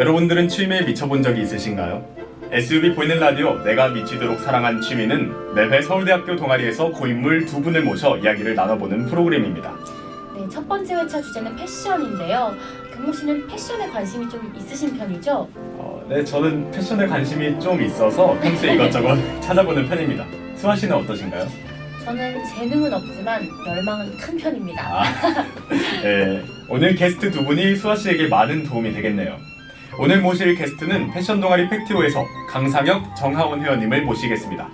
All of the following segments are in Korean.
여러분들은 취미에 미쳐본 적이 있으신가요? SUV 보이는 라디오 내가 미치도록 사랑한 취미는 매회 서울대학교 동아리에서 고인물 두 분을 모셔 이야기를 나눠보는 프로그램입니다. 네, 첫 번째 회차 주제는 패션인데요. 경모 씨는 패션에 관심이 좀 있으신 편이죠? 네, 저는 패션에 관심이 좀 있어서 평소에 이것저것 찾아보는 편입니다. 수아 씨는 어떠신가요? 저는 재능은 없지만 열망은 큰 편입니다. 네, 오늘 게스트 두 분이 수아 씨에게 많은 도움이 되겠네요. 오늘 모실 게스트는 패션 동아리 팩티오에서 강상혁, 정하원 회원님을 모시겠습니다.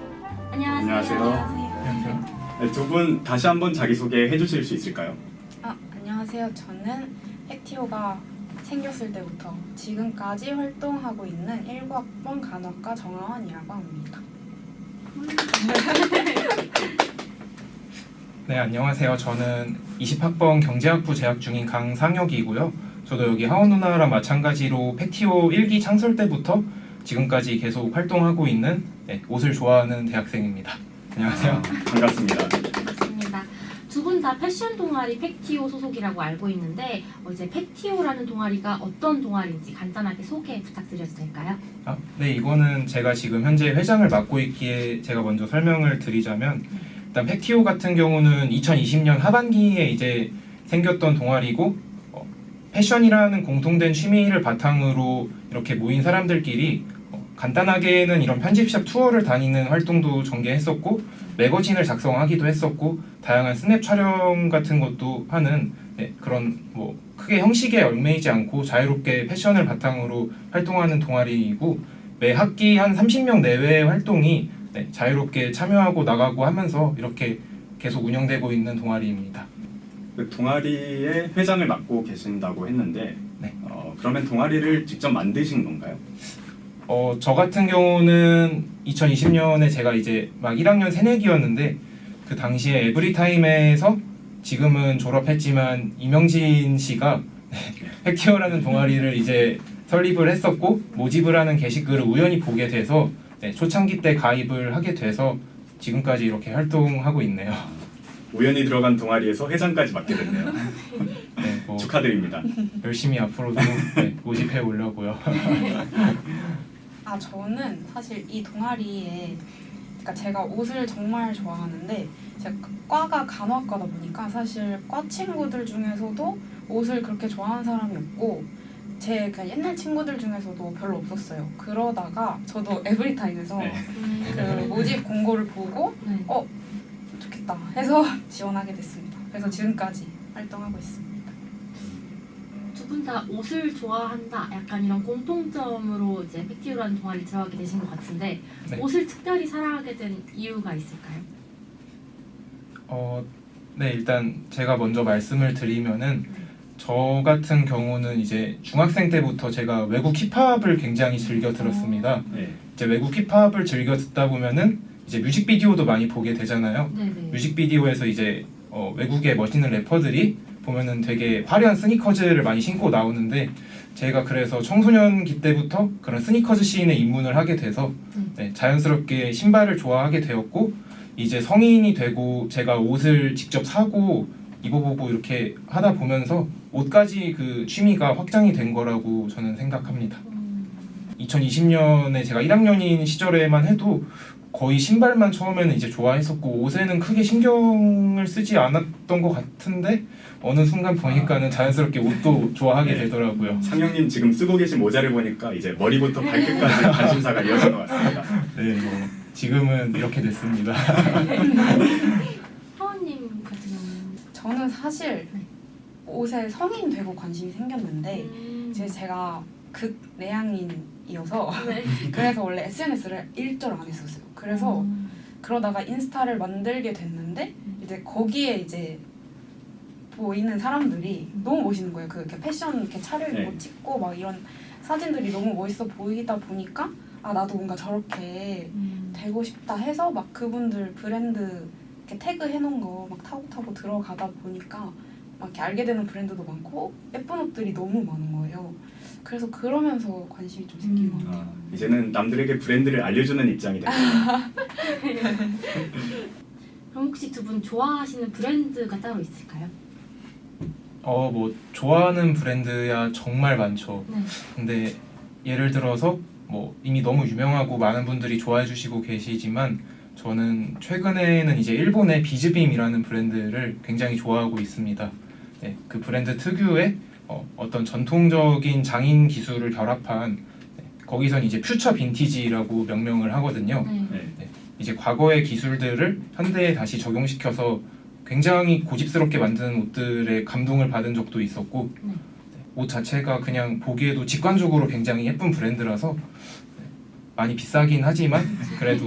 안녕하세요. 네, 두 분 다시 한번 자기소개 해주실 수 있을까요? 안녕하세요. 저는 팩티오가 생겼을 때부터 지금까지 활동하고 있는 19학번 간호학과 정하원이라고 합니다. 네, 안녕하세요. 저는 20학번 경제학부 재학 중인 강상혁이고요. 저도 여기 하원 누나랑 마찬가지로 팩티오 1기 창설 때부터 지금까지 계속 활동하고 있는 옷을 좋아하는 대학생입니다. 안녕하세요. 반갑습니다. 반갑습니다. 두 분 다 패션 동아리 팩티오 소속이라고 알고 있는데 이제 팩티오라는 동아리가 어떤 동아리인지 간단하게 소개 부탁드려도 될까요? 네, 이거는 제가 지금 현재 회장을 맡고 있기에 제가 먼저 설명을 드리자면 일단 팩티오 같은 경우는 2020년 하반기에 이제 생겼던 동아리고 패션이라는 공통된 취미를 바탕으로 이렇게 모인 사람들끼리 간단하게는 이런 편집샵 투어를 다니는 활동도 전개했었고 매거진을 작성하기도 했었고 다양한 스냅 촬영 같은 것도 하는 그런 크게 형식에 얽매이지 않고 자유롭게 패션을 바탕으로 활동하는 동아리이고 매 학기 한 30명 내외의 활동이 자유롭게 참여하고 나가고 하면서 이렇게 계속 운영되고 있는 동아리입니다. 그 동아리의 회장을 맡고 계신다고 했는데 네. 그러면 동아리를 직접 만드신 건가요? 저 같은 경우는 2020년에 제가 이제 막 1학년 새내기였는데 그 당시에 에브리타임에서 지금은 졸업했지만 이명진 씨가 팩티오라는 동아리를 이제 설립을 했었고 모집을 하는 게시글을 우연히 보게 돼서 초창기 때 가입을 하게 돼서 지금까지 이렇게 활동하고 있네요. 우연히 들어간 동아리에서 회장까지 맡게 됐네요. 네, 축하드립니다. 열심히 앞으로도 모집해 오려고요. 저는 사실 이 동아리에 그러니까 제가 옷을 정말 좋아하는데 제가 과가 간호학과다 보니까 사실 과 친구들 중에서도 옷을 그렇게 좋아하는 사람이 없고 제 그냥 옛날 친구들 중에서도 별로 없었어요. 그러다가 저도 에브리타임에서 그 모집 공고를 보고 좋겠다 해서 지원하게 됐습니다. 그래서 지금까지 활동하고 있습니다. 두 분 다 옷을 좋아한다 약간 이런 공통점으로 이제 팩티오라는 동아리 들어가게 되신 것 같은데 네. 옷을 특별히 사랑하게 된 이유가 있을까요? 네, 일단 제가 먼저 말씀을 드리면은 저 같은 경우는 이제 중학생 때부터 제가 외국 힙합을 굉장히 즐겨 들었습니다. 네. 이제 외국 힙합을 즐겨 듣다 보면은 이제 뮤직비디오도 많이 보게 되잖아요. 네네. 뮤직비디오에서 이제 외국의 멋있는 래퍼들이 보면은 되게 화려한 스니커즈를 많이 신고 나오는데 제가 그래서 청소년기 때부터 그런 스니커즈 씬에 입문을 하게 돼서 자연스럽게 신발을 좋아하게 되었고 이제 성인이 되고 제가 옷을 직접 사고 입어보고 이렇게 하다 보면서 옷까지 그 취미가 확장이 된 거라고 저는 생각합니다. 2020년에 제가 1학년인 시절에만 해도 거의 신발만 처음에는 이제 좋아했었고 옷에는 크게 신경을 쓰지 않았던 것 같은데 어느 순간 보니까는 자연스럽게 옷도 좋아하게 되더라고요. 상영님 지금 쓰고 계신 모자를 보니까 이제 머리부터 발끝까지 관심사가 이어진 것 같습니다. 네, 지금은 이렇게 됐습니다. 하원님 같은 경우는 저는 사실 옷에 성인 되고 관심이 생겼는데 이제 제가 극내향인이어서 네. 그래서 원래 SNS를 일절 안 했었어요. 그래서 그러다가 인스타를 만들게 됐는데 이제 거기에 이제 보이는 사람들이 너무 멋있는 거예요. 그 이렇게 패션 이렇게 차려입고 찍고 막 이런 사진들이 너무 멋있어 보이다 보니까 나도 뭔가 저렇게 되고 싶다 해서 막 그분들 브랜드 이렇게 태그 해놓은 거 막 타고 들어가다 보니까 막 이렇게 알게 되는 브랜드도 많고 예쁜 옷들이 너무 많은 거예요. 그래서 그러면서 관심이 좀 생긴 것 같아요. 이제는 남들에게 브랜드를 알려주는 입장이 됐네요. 그럼 혹시 두 분 좋아하시는 브랜드가 따로 있을까요? 좋아하는 브랜드야 정말 많죠. 네. 근데 예를 들어서 뭐 이미 너무 유명하고 많은 분들이 좋아해 주시고 계시지만 저는 최근에는 이제 일본의 비즈빔이라는 브랜드를 굉장히 좋아하고 있습니다. 네, 그 브랜드 특유의 어떤 전통적인 장인 기술을 결합한 거기선 이제 퓨처 빈티지라고 명명을 하거든요. 네. 네. 이제 과거의 기술들을 현대에 다시 적용시켜서 굉장히 고집스럽게 만든 옷들에 감동을 받은 적도 있었고 네. 옷 자체가 그냥 보기에도 직관적으로 굉장히 예쁜 브랜드라서 많이 비싸긴 하지만 그래도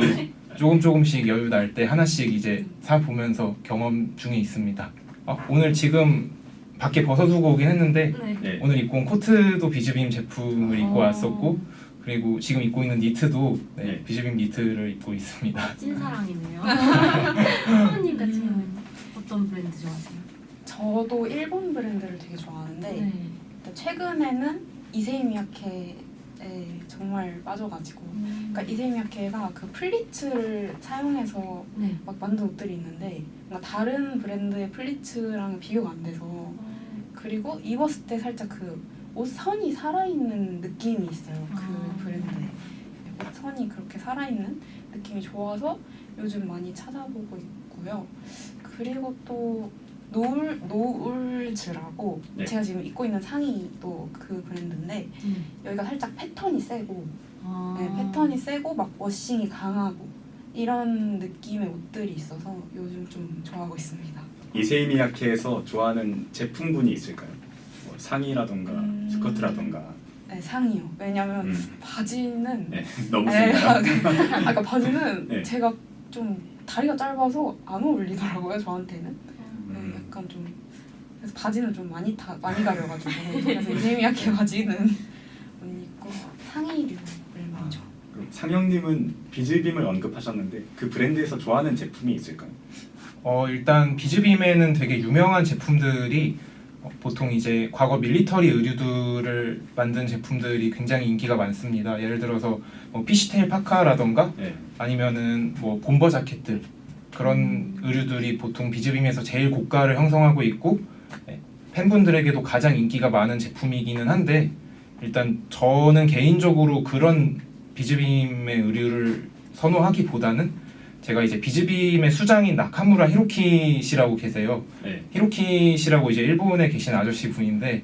조금씩 여유 날 때 하나씩 이제 사 보면서 경험 중에 있습니다. 오늘 지금 밖에 벗어두고 오긴 했는데 네. 네. 오늘 입고 온 코트도 비즈빔 제품을 입고 어. 왔었고 그리고 지금 입고 있는 니트도 네. 비즈빔 니트를 입고 있습니다. 찐사랑이네요. 하원님 같은 경우는 어떤 브랜드 좋아하세요? 저도 일본 브랜드를 되게 좋아하는데 네. 일단 최근에는 이세이 미야케에 정말 빠져가지고 그러니까 이세이 미야케가 그 플리츠를 사용해서 네. 막 만든 옷들이 있는데 뭔가 다른 브랜드의 플리츠랑 비교가 안 돼서 그리고 입었을 때 살짝 그 옷 선이 살아있는 느낌이 있어요. 그 아. 브랜드에 옷 선이 그렇게 살아있는 느낌이 좋아서 요즘 많이 찾아보고 있고요. 그리고 또 노울즈라고 네. 제가 지금 입고 있는 상의도 그 브랜드인데 여기가 살짝 패턴이 세고 아. 네, 패턴이 세고 막 워싱이 강하고 이런 느낌의 옷들이 있어서 요즘 좀 좋아하고 있습니다. 이세이 미야케에서 좋아하는 제품군이 있을까요? 뭐 상의라던가 스커트라던가. 네, 상의요. 왜냐면 바지는 네, 너무 네, 센가요? 아까 바지는 네. 제가 좀 다리가 짧아서 안 어울리더라고요 저한테는. 네, 음. 약간 좀 그래서 바지는 좀 많이 가려가지고 그래서 이세미야케 바지는 못 입고 상의류를 많이 좋아. 그럼 상영님은 비즈빔을 언급하셨는데 그 브랜드에서 좋아하는 제품이 있을까요? 일단 비즈빔에는 되게 유명한 제품들이 보통 이제 과거 밀리터리 의류들을 만든 제품들이 굉장히 인기가 많습니다. 예를 들어서 피시테일 파카라던가 네. 아니면은 뭐 bomber 자켓들 그런 의류들이 보통 비즈빔에서 제일 고가를 형성하고 있고 팬분들에게도 가장 인기가 많은 제품이기는 한데 일단 저는 개인적으로 그런 비즈빔의 의류를 선호하기보다는 제가 이제 비즈빔의 수장인 나카무라 히로키 씨라고 계세요. 네. 히로키 씨라고 이제 일본에 계신 아저씨 분인데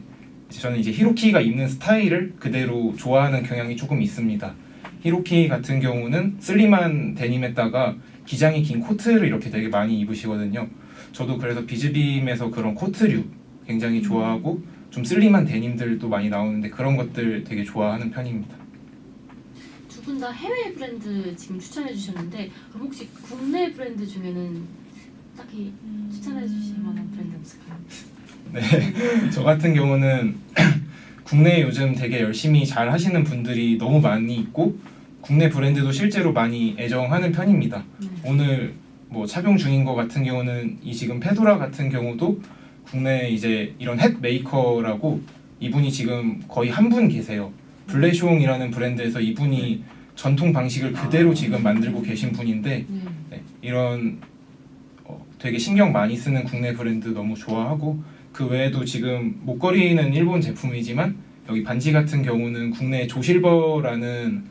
저는 이제 히로키가 입는 스타일을 그대로 좋아하는 경향이 조금 있습니다. 히로키 같은 경우는 슬림한 데님에다가 기장이 긴 코트를 이렇게 되게 많이 입으시거든요. 저도 그래서 비즈빔에서 그런 코트류 굉장히 좋아하고 좀 슬림한 데님들도 많이 나오는데 그런 것들 되게 좋아하는 편입니다. 두 분 다 해외 브랜드 지금 추천해 주셨는데 그럼 혹시 국내 브랜드 중에는 딱히 추천해 주실 만한 브랜드 없을까요? 네, 저 같은 경우는 국내에 요즘 되게 열심히 잘 하시는 분들이 너무 많이 있고 국내 브랜드도 실제로 많이 애정하는 편입니다. 오늘 뭐 착용 중인 것 같은 경우는 이 지금 페도라 같은 경우도 국내에 이제 이런 햇 메이커라고 이분이 지금 거의 한 분 계세요. 블레숑이라는 브랜드에서 이분이 전통 방식을 그대로 지금 만들고 계신 분인데 네, 이런 되게 신경 많이 쓰는 국내 브랜드 너무 좋아하고 그 외에도 지금 목걸이는 일본 제품이지만 여기 반지 같은 경우는 국내 조실버라는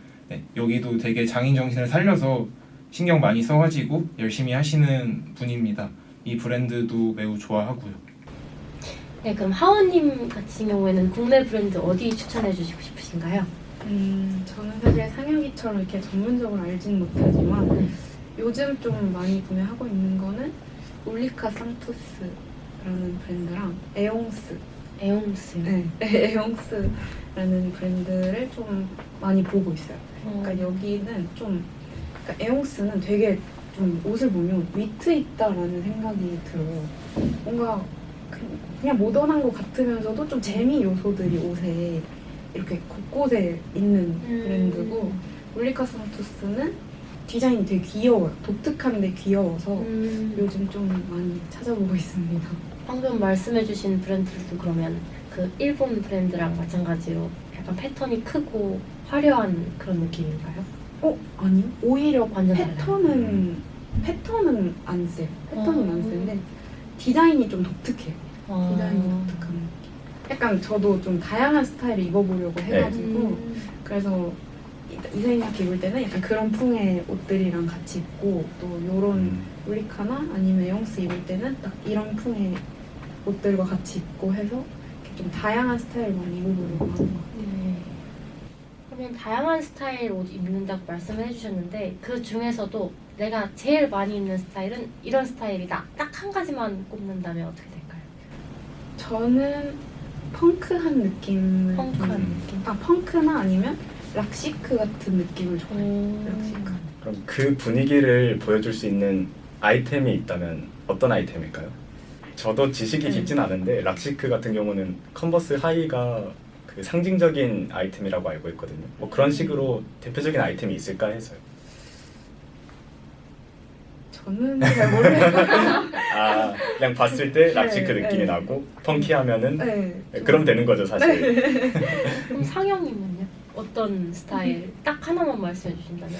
여기도 되게 장인 정신을 살려서 신경 많이 써가지고 열심히 하시는 분입니다. 이 브랜드도 매우 좋아하고요. 네, 그럼 하원님 같은 경우에는 국내 브랜드 어디 추천해 주시고 싶으신가요? 저는 사실 상혁이처럼 이렇게 전문적으로 알지는 못하지만 요즘 좀 많이 구매하고 있는 거는 올리카 상토스라는 브랜드랑 에옹스. 에옹스. 네, 에옹스라는 브랜드를 좀 많이 보고 있어요. 그러니까 여기는 좀 그러니까 에옹스는 되게 좀 옷을 보면 위트 있다라는 생각이 들어요. 뭔가 그냥 모던한 것 같으면서도 좀 재미 요소들이 옷에 이렇게 곳곳에 있는 브랜드고 올리카 상토스는 디자인이 되게 귀여워요. 독특한데 귀여워서 요즘 좀 많이 찾아보고 있습니다. 방금 말씀해주신 브랜드들도 그러면 그 일본 브랜드랑 마찬가지로 약간 패턴이 크고 화려한 그런 느낌인가요? 아니요. 오히려 완전 패턴은 안 세요. 패턴은 안 센데 디자인이 좀 독특해요. 디자인이 독특한 느낌. 약간 저도 좀 다양한 스타일을 입어보려고 해가지고 그래서 이세인학교 입을 때는 약간 그런 풍의 옷들이랑 같이 입고 또 요런 울리카나 아니면 영스 입을 때는 딱 이런 풍의 옷들과 같이 입고 해서 이렇게 좀 다양한 스타일을 많이 입어보려고 하는 것 같아요. 네. 그러면 다양한 스타일 옷 입는다고 말씀을 해주셨는데 그 중에서도 내가 제일 많이 입는 스타일은 이런 스타일이다. 딱 한 가지만 꼽는다면 어떻게 될까요? 저는 펑크한 느낌을 펑크한 좀- 느낌. 펑크나 아니면 락시크 같은 느낌을 좋아해요. 락시크. 그럼 그 분위기를 보여줄 수 있는 아이템이 있다면 어떤 아이템일까요? 저도 지식이 깊진 않은데 락시크 같은 경우는 컨버스 하이가 그 상징적인 아이템이라고 알고 있거든요. 뭐 그런 식으로 대표적인 아이템이 있을까 해서요. 저는 잘 모르겠어요. 아, 그냥 봤을 때 락시크 네, 느낌이 네. 나고 펑키하면은 네. 그럼 되는 거죠 사실. 그럼 상영님은요? 어떤 스타일? 딱 하나만 말씀해 주신다면?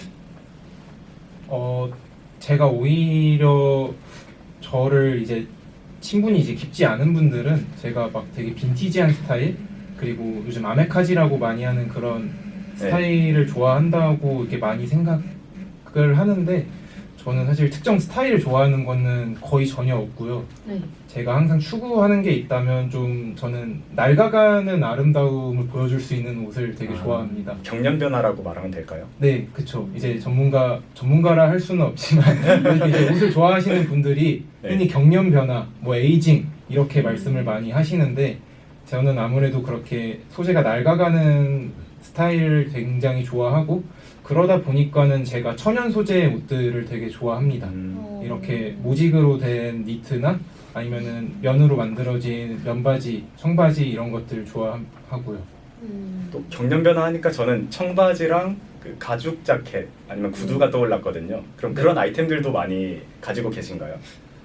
제가 오히려 저를 이제 친분이 이제 깊지 않은 분들은 제가 막 되게 빈티지한 스타일 그리고 요즘 아메카지라고 많이 하는 그런 스타일을 좋아한다고 이렇게 많이 생각을 하는데 저는 사실 특정 스타일을 좋아하는 거는 거의 전혀 없고요. 네. 제가 항상 추구하는 게 있다면 좀 저는 낡아가는 아름다움을 보여줄 수 있는 옷을 되게 좋아합니다. 경련 변화라고 말하면 될까요? 네, 그쵸. 이제 전문가라 할 수는 없지만 이제 옷을 좋아하시는 분들이 네. 흔히 경련 변화, 뭐 에이징 이렇게 말씀을 많이 하시는데 저는 아무래도 그렇게 소재가 낡아가는 스타일을 굉장히 좋아하고 그러다 보니까는 제가 천연 소재의 옷들을 되게 좋아합니다. 이렇게 모직으로 된 니트나 아니면은 면으로 만들어진 면바지, 청바지 이런 것들 좋아하고요. 또 경련 변화 하니까 저는 청바지랑 그 가죽 자켓 아니면 구두가 떠올랐거든요. 그럼 그런 아이템들도 많이 가지고 계신가요?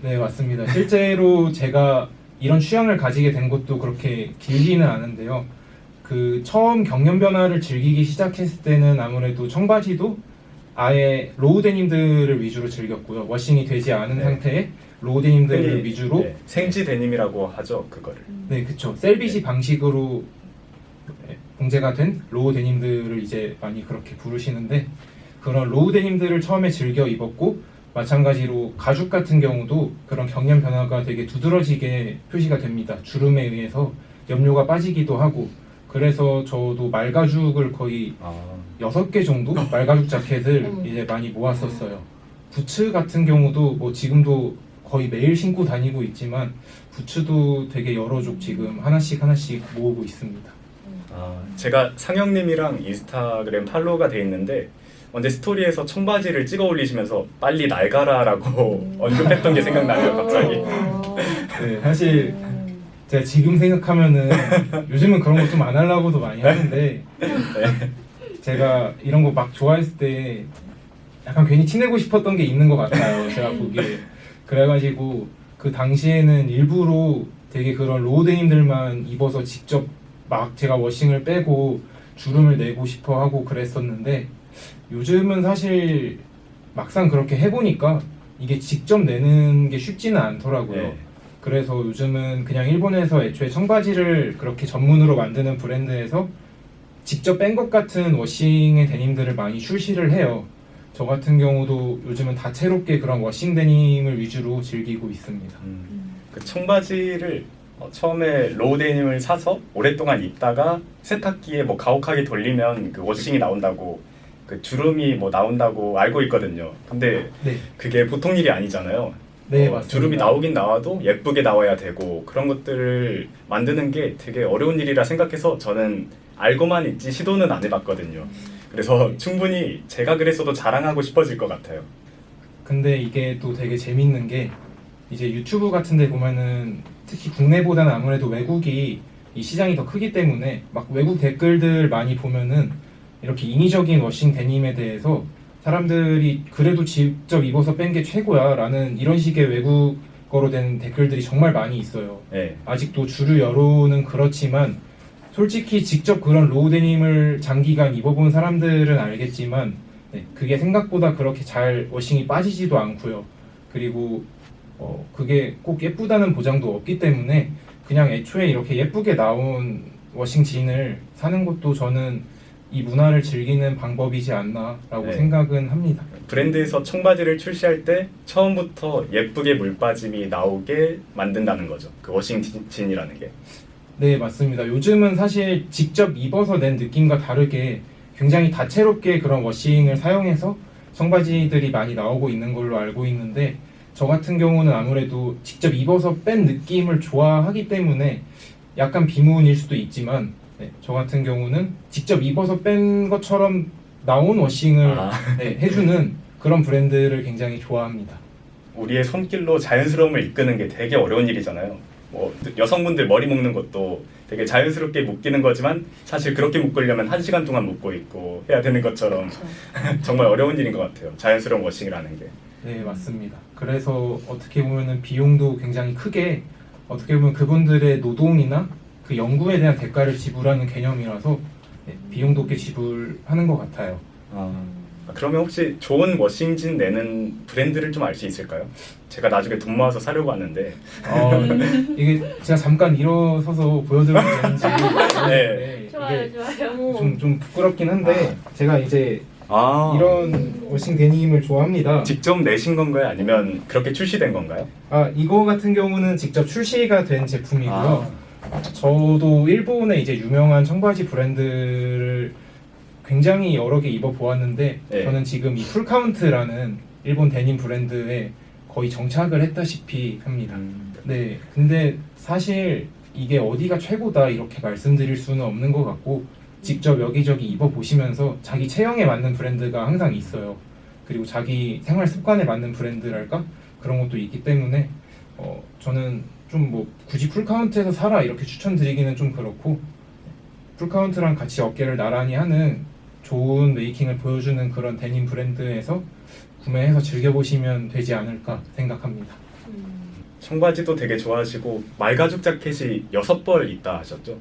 네, 맞습니다. 실제로 제가 이런 취향을 가지게 된 것도 그렇게 길지는 않은데요. 그 처음 경련 변화를 즐기기 시작했을 때는 아무래도 청바지도 아예 로우 데님들을 위주로 즐겼고요. 워싱이 되지 않은 네. 상태의 로우 데님들을 흔히, 위주로 네, 생지 데님이라고 하죠 그거를. 네, 그쵸. 셀비지 방식으로 봉제가 된 로우 데님들을 이제 많이 그렇게 부르시는데 그런 로우 데님들을 처음에 즐겨 입었고 마찬가지로 가죽 같은 경우도 그런 경련 변화가 되게 두드러지게 표시가 됩니다. 주름에 의해서 염료가 빠지기도 하고 그래서 저도 말가죽을 거의 6개 정도 말가죽 자켓을 이제 많이 모았었어요. 부츠 같은 경우도 뭐 지금도 거의 매일 신고 다니고 있지만 부츠도 되게 여러 족 지금 하나씩 모으고 있습니다. 제가 상영님이랑 인스타그램 팔로우가 돼 있는데 언제 스토리에서 청바지를 찍어 올리시면서 빨리 낡아라라고 언급했던 게 생각나요 갑자기. 네, 사실 제가 지금 생각하면은 요즘은 그런 거 좀 안 하려고도 많이 하는데 제가 이런 거 막 좋아했을 때 약간 괜히 티내고 싶었던 게 있는 것 같아요. 제가 보기에. 그래가지고 그 당시에는 일부러 되게 그런 로우데님들만 입어서 직접 막 제가 워싱을 빼고 주름을 내고 싶어 하고 그랬었는데 요즘은 사실 막상 그렇게 해보니까 이게 직접 내는 게 쉽지는 않더라고요. 네. 그래서 요즘은 그냥 일본에서 애초에 청바지를 그렇게 전문으로 만드는 브랜드에서 직접 뺀 것 같은 워싱의 데님들을 많이 출시를 해요. 저 같은 경우도 요즘은 다채롭게 그런 워싱 데님을 위주로 즐기고 있습니다. 그 청바지를 처음에 로우 데님을 사서 오랫동안 입다가 세탁기에 뭐 가혹하게 돌리면 그 워싱이 나온다고 그 주름이 뭐 나온다고 알고 있거든요. 근데 네, 그게 보통 일이 아니잖아요. 네 맞습니다. 주름이 나오긴 나와도 예쁘게 나와야 되고 그런 것들을 만드는 게 되게 어려운 일이라 생각해서 저는 알고만 있지 시도는 안 해봤거든요. 그래서 충분히 제가 그랬어도 자랑하고 싶어질 것 같아요. 근데 이게 또 되게 재밌는 게 이제 유튜브 같은 데 보면은 특히 국내보다는 아무래도 외국이 이 시장이 더 크기 때문에 막 외국 댓글들 많이 보면은 이렇게 인위적인 워싱 데님에 대해서 사람들이 그래도 직접 입어서 뺀 게 최고야 라는 이런 식의 외국어로 된 댓글들이 정말 많이 있어요. 네. 아직도 주류 여론은 그렇지만 솔직히 직접 그런 로우 데님을 장기간 입어본 사람들은 알겠지만 그게 생각보다 그렇게 잘 워싱이 빠지지도 않고요. 그리고 그게 꼭 예쁘다는 보장도 없기 때문에 그냥 애초에 이렇게 예쁘게 나온 워싱 진을 사는 것도 저는 이 문화를 즐기는 방법이지 않나라고 네. 생각은 합니다. 브랜드에서 청바지를 출시할 때 처음부터 예쁘게 물빠짐이 나오게 만든다는 거죠. 그 워싱진이라는 게. 네, 맞습니다. 요즘은 사실 직접 입어서 낸 느낌과 다르게 굉장히 다채롭게 그런 워싱을 사용해서 청바지들이 많이 나오고 있는 걸로 알고 있는데, 저 같은 경우는 아무래도 직접 입어서 뺀 느낌을 좋아하기 때문에 약간 비문일 수도 있지만, 네, 저 같은 경우는 직접 입어서 뺀 것처럼 나온 워싱을 네, 해주는 그런 브랜드를 굉장히 좋아합니다. 우리의 손길로 자연스러움을 이끄는 게 되게 어려운 일이잖아요. 뭐 여성분들 머리 묶는 것도 되게 자연스럽게 묶이는 거지만 사실 그렇게 묶으려면 1시간 동안 묶고 있고 해야 되는 것처럼 그렇죠. 정말 어려운 일인 것 같아요. 자연스러운 워싱을 하는 게. 네, 맞습니다. 그래서 어떻게 보면은 비용도 굉장히 크게, 어떻게 보면 그분들의 노동이나 그 연구에 대한 대가를 지불하는 개념이라서 네, 비용도 꽤 지불하는 것 같아요. 그러면 혹시 좋은 워싱진 내는 브랜드를 좀 알 수 있을까요? 제가 나중에 돈 모아서 사려고 하는데. 이게 제가 잠깐 일어서서 보여드려도 되는지 네. 좋아요, 이게 좋아요. 좀 부끄럽긴 한데, 제가 이제 아, 이런 워싱 데님을 좋아합니다. 직접 내신 건가요? 아니면 그렇게 출시된 건가요? 이거 같은 경우는 직접 출시가 된 제품이고요. 저도 일본의 이제 유명한 청바지 브랜드를 굉장히 여러 개 입어 보았는데, 네. 저는 지금 이 풀카운트라는 일본 데님 브랜드에 거의 정착을 했다시피 합니다. 네, 근데 사실 이게 어디가 최고다 이렇게 말씀드릴 수는 없는 것 같고, 직접 여기저기 입어 보시면서 자기 체형에 맞는 브랜드가 항상 있어요. 그리고 자기 생활 습관에 맞는 브랜드랄까? 그런 것도 있기 때문에 저는 좀 뭐 굳이 풀카운트에서 사라 이렇게 추천드리기는 좀 그렇고, 풀카운트랑 같이 어깨를 나란히 하는 좋은 메이킹을 보여주는 그런 데님 브랜드에서 구매해서 즐겨보시면 되지 않을까 생각합니다. 청바지도 되게 좋아하시고 말가죽 자켓이 6벌 있다 하셨죠?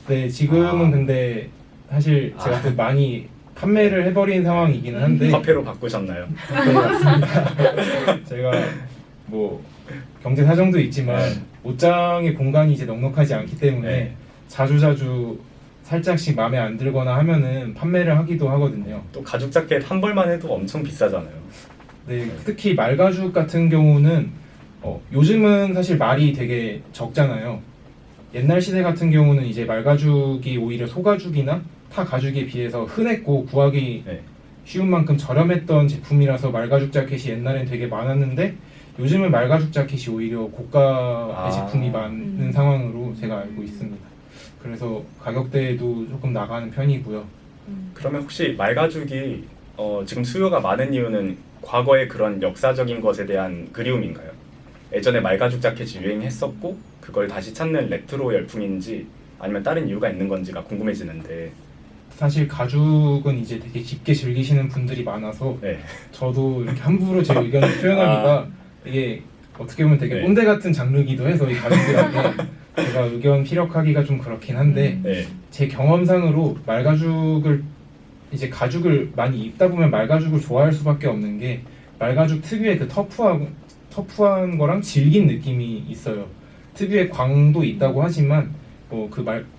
네, 지금은 근데 사실 제가 또 많이 판매를 해버린 상황이기는 한데, 화폐로 바꾸셨나요? 네, 맞습니다. 제가 뭐 경제 사정도 있지만 네. 옷장의 공간이 이제 넉넉하지 않기 때문에 네. 자주자주 살짝씩 마음에 안 들거나 하면은 판매를 하기도 하거든요. 또 가죽 자켓 한 벌만 해도 엄청 비싸잖아요. 네, 특히 말가죽 같은 경우는 요즘은 사실 말이 되게 적잖아요. 옛날 시대 같은 경우는 이제 말가죽이 오히려 소가죽이나 타 가죽에 비해서 흔했고 구하기 네. 쉬운 만큼 저렴했던 제품이라서 말가죽 자켓이 옛날엔 되게 많았는데, 요즘은 말가죽 자켓이 오히려 고가의 제품이 많은 상황으로 제가 알고 있습니다. 그래서 가격대도 조금 나가는 편이고요. 그러면 혹시 말가죽이 지금 수요가 많은 이유는 과거의 그런 역사적인 것에 대한 그리움인가요? 예전에 말가죽 자켓이 유행했었고 그걸 다시 찾는 레트로 열풍인지 아니면 다른 이유가 있는 건지가 궁금해지는데. 사실 가죽은 이제 되게 깊게 즐기시는 분들이 많아서 네. 저도 이렇게 함부로 제 의견을 표현하기가 이게 어떻게 보면 되게 네. 꼰대 같은 장르기도 해서 이 가죽들한테 제가 의견 피력하기가 좀 그렇긴 한데, 네. 제 경험상으로 말가죽을 이제 가죽을 많이 입다 보면 말가죽을 좋아할 수밖에 없는 게, 말가죽 특유의 그 터프한 거랑 질긴 느낌이 있어요. 특유의 광도 있다고 하지만 그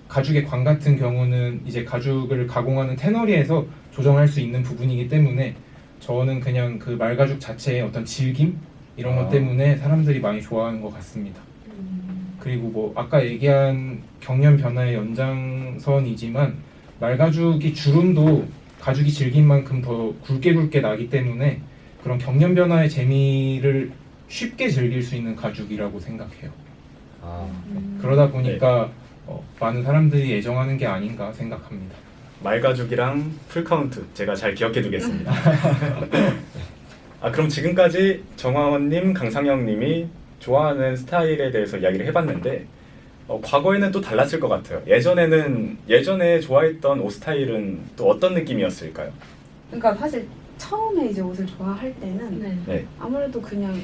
가죽의 광 같은 경우는 이제 가죽을 가공하는 테너리에서 조정할 수 있는 부분이기 때문에 저는 그냥 그 말가죽 자체의 어떤 질김 이런 것 때문에 사람들이 많이 좋아하는 것 같습니다. 그리고 뭐 아까 얘기한 경련 변화의 연장선이지만, 말가죽이 주름도 가죽이 질긴 만큼 더 굵게 나기 때문에 그런 경련 변화의 재미를 쉽게 즐길 수 있는 가죽이라고 생각해요. 그러다 보니까 많은 사람들이 애정하는 게 아닌가 생각합니다. 말가죽이랑 풀카운트 제가 잘 기억해 두겠습니다. 그럼 지금까지 정화원님, 강상영님이 좋아하는 스타일에 대해서 이야기를 해봤는데 과거에는 또 달랐을 것 같아요. 예전에 좋아했던 옷 스타일은 또 어떤 느낌이었을까요? 그러니까 사실 처음에 이제 옷을 좋아할 때는 네. 아무래도 그냥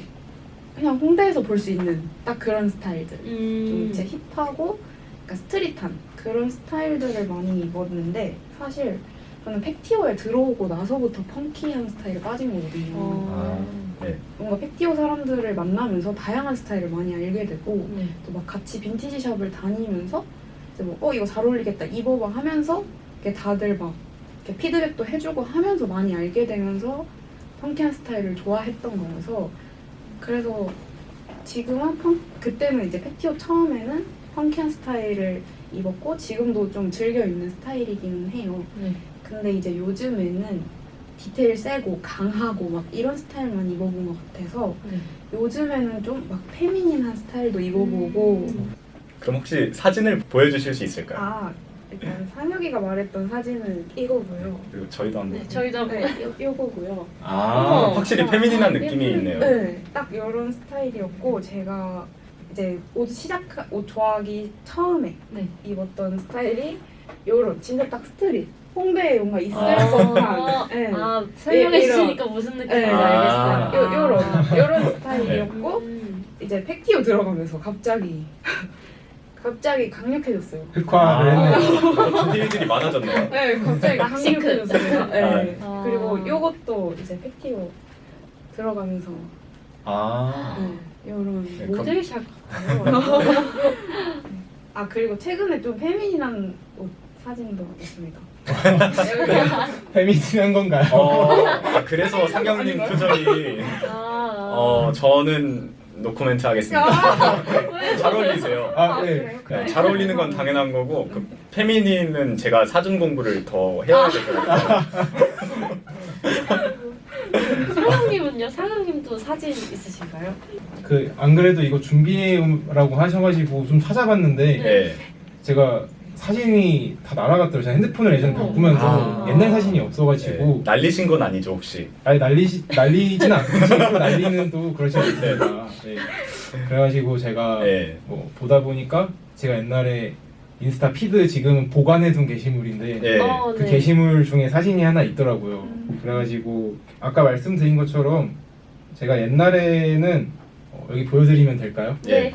홍대에서 볼 수 있는 딱 그런 스타일들, 좀 이제 힙하고 그러니까 스트릿한 그런 스타일들을 많이 입었는데, 사실 저는 팩티오에 들어오고 나서부터 펑키한 스타일에 빠진 거거든요. 네. 뭔가 팩티오 사람들을 만나면서 다양한 스타일을 많이 알게 되고, 또 막 같이 빈티지 샵을 다니면서 이제 뭐 이거 잘 어울리겠다 입어봐 하면서 이렇게 다들 막 이렇게 피드백도 해주고 하면서 많이 알게 되면서 펑키한 스타일을 좋아했던 거여서 그래서 지금은 그때는 이제 패티오 처음에는 펑키한 스타일을 입었고 지금도 좀 즐겨 입는 스타일이기는 해요. 네. 근데 이제 요즘에는 디테일 세고 강하고 막 이런 스타일만 입어본 것 같아서 네. 요즘에는 좀 막 페미닌한 스타일도 입어보고 그럼 혹시 사진을 보여주실 수 있을까요? 아 일단 상혁이가 말했던 사진은 이거고요. 그리고 저희도 한번. 네, 저희도 네, 요거고요. 아, 어머. 확실히 페미닌한 느낌이 예쁜. 있네요. 네, 딱 이런 스타일이었고 제가 이제 옷 좋아하기 처음에 네. 입었던 스타일이 요런 진짜 딱 스트릿 홍대에 뭔가 있을 아, 법한 네. 아 설명해 이런- 주시니까 무슨 느낌인지 네. 알겠어요. 아. 요런 스타일이었고 음. 이제 팩티오 들어가면서 갑자기 강력해졌어요. 흑화를 했네요. 디테일들이 많아졌네요. 네, 갑자기 락싱크. 강력해졌어요. 네. 아. 그리고 요것도 이제 팩티오 들어가면서 아, 네, 요런 네, 모델샵 아 그리고 최근에 좀 페미닌한 옷 사진도 있습니다. 페미닌한 건가요? 그래서 상경님 표정이 아, 저는 노코멘트 하겠습니다. 잘 어울리세요. 아, 네. 그래요? 네, 잘 어울리는 건 당연한 거고 그 페미닌은 제가 사전 공부를 더 해야 될 것 같아요. 상영님은요? 상영님도 사진 있으신가요? 그 안 그래도 이거 준비라고 하셔가지고 좀 찾아봤는데 네. 제가 사진이 다 날아갔더라고요. 제가 핸드폰을 예전에 바꾸면서 아. 옛날 사진이 없어가지고 네. 날리신 건 아니죠 혹시? 아니 날리진 않고 날리는 또 그렇지 않습니다. 네. 그래가지고 제가 네. 뭐 보다 보니까 제가 옛날에 인스타 피드 지금 보관해둔 게시물인데 네. 그 게시물 중에 사진이 하나 있더라고요. 그래가지고 아까 말씀드린 것처럼 제가 옛날에는 여기 보여드리면 될까요? 네.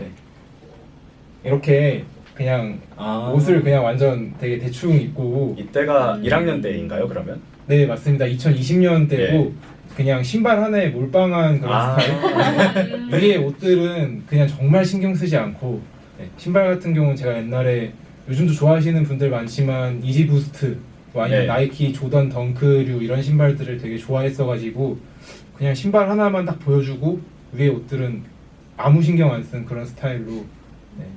이렇게 그냥 아. 옷을 그냥 완전 되게 대충 입고 이때가 1학년 때인가요 그러면? 네 맞습니다. 2020년 때고 그냥 신발 하나에 몰빵한 그런 아. 스타일. 위에 옷들은 그냥 정말 신경 쓰지 않고 신발 같은 경우는 제가 옛날에 요즘도 좋아하시는 분들 많지만 이지 부스트 뭐 아니면 네. 나이키 조던 덩크류 이런 신발들을 되게 좋아했어가지고 그냥 신발 하나만 딱 보여주고 위에 옷들은 아무 신경 안 쓴 그런 스타일로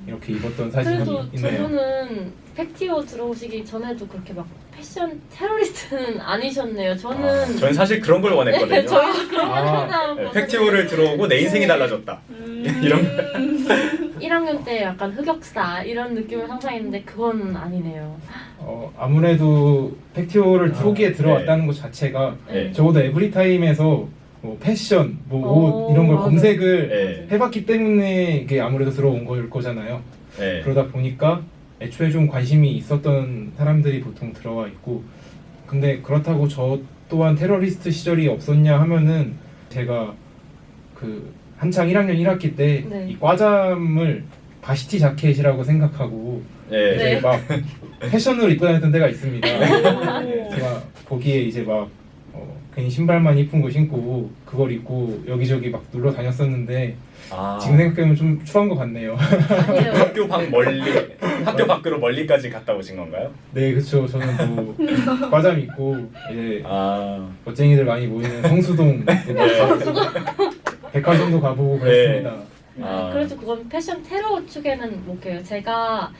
이렇게 입었던 사진이 그래도 있네요. 저분은 팩티오 들어오시기 전에도 그렇게 막 패션 테러리스트는 아니셨네요. 저는 사실 그런 걸 원했거든요. 네, 저희도 그런 걸 아. 하나 네, 팩티오를 들어오고 내 인생이 달라졌다. 이런 1학년 때 약간 흑역사 이런 느낌을 상상했는데 그건 아니네요. 아무래도 팩티오를 들어오기에 들어왔다는 것 자체가 네. 적어도 에브리타임에서 뭐 패션, 뭐 옷 이런 걸 맞아요. 검색을 네. 해봤기 때문에 이게 아무래도 들어온 걸 거잖아요. 네. 그러다 보니까 애초에 좀 관심이 있었던 사람들이 보통 들어와 있고 근데 그렇다고 저 또한 테러리스트 시절이 없었냐 하면은 제가 그 한창 1학년 1학기 때 네. 이 과잠을 바시티 자켓이라고 생각하고 네. 이제 네. 막 패션으로 입고 다녔던 때가 있습니다. 오. 제가 거기에 이제 막 괜히 신발만 이쁜 거 신고 그걸 입고 여기저기 막 놀러 다녔었는데 아. 지금 생각해보면 좀 추한 것 같네요. 아니에요. 학교 밖으로 멀리까지 갔다 오신 건가요? 네, 그쵸. 저는 뭐 과잠 입고 이제 아. 멋쟁이들 많이 모이는 성수동 백화점도 가보고 그랬습니다. 아. 그래도 그건 패션 테러 축에는 못 껴요. 제가